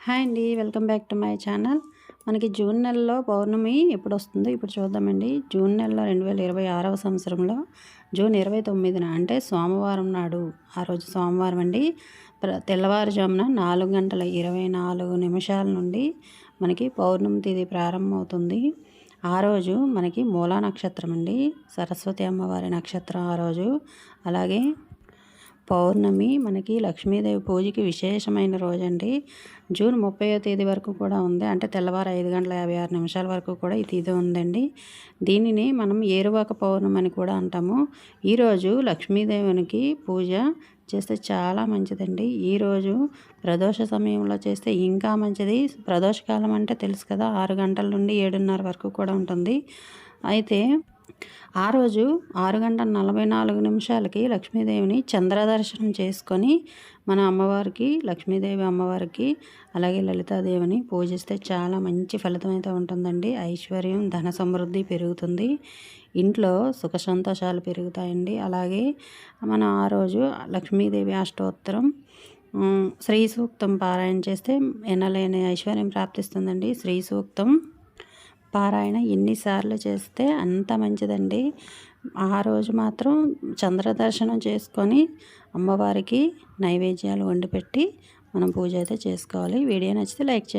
Hi అండి, welcome back to my channel. మనకి June నెలలో పౌర్ణమి ఎప్పుడు వస్తుందో ఇప్పుడు చూద్దామండి. జూన్ నెలలో 2026వ సంవత్సరంలో జూన్ 29న అంటే సోమవారం నాడు, ఆ రోజు సోమవారం అండి, తెల్లవారుజామున 4:24 నుండి మనకి పౌర్ణమి తిథి ప్రారంభమవుతుంది. ఆ రోజు మనకి మూలా నక్షత్రం అండి, సరస్వతి అమ్మవారి నక్షత్రం ఆ రోజు. అలాగే పౌర్ణమి మనకి లక్ష్మీదేవి పూజకి విశేషమైన రోజండి. జూన్ 30వ తేదీ వరకు కూడా ఉంది, అంటే తెల్లవారు 5:56 వరకు కూడా ఈ తిథి ఉందండి. దీనిని మనం ఏరువాక పౌర్ణమి అని కూడా అంటాము. ఈరోజు లక్ష్మీదేవునికి పూజ చేస్తే చాలా మంచిదండి. ఈరోజు ప్రదోష సమయంలో చేస్తే ఇంకా మంచిది. ప్రదోషకాలం అంటే తెలుసు కదా, 6 గంటల నుండి 7:30 వరకు కూడా ఉంటుంది. అయితే ఆ రోజు 6:44 లక్ష్మీదేవిని చంద్రదర్శనం చేసుకొని మన అమ్మవారికి, లక్ష్మీదేవి అమ్మవారికి, అలాగే లలితాదేవిని పూజిస్తే చాలా మంచి ఫలితం అయితే ఉంటుందండి. ఐశ్వర్యం, ధన సమృద్ధి పెరుగుతుంది. ఇంట్లో సుఖ సంతోషాలు పెరుగుతాయండి. అలాగే మనం ఆ రోజు లక్ష్మీదేవి అష్టోత్తరం, శ్రీ సూక్తం పారాయణ చేస్తే ఎనలేని ఐశ్వర్యం ప్రాప్తిస్తుందండి. శ్రీ సూక్తం పారాయణ ఎన్నిసార్లు చేస్తే అంత మంచిదండి. ఆ రోజు మాత్రం చంద్రదర్శనం చేసుకొని అమ్మవారికి నైవేద్యాలు వండిపెట్టి మనం పూజ అయితే చేసుకోవాలి. వీడియో నచ్చితే లైక్ చేయండి.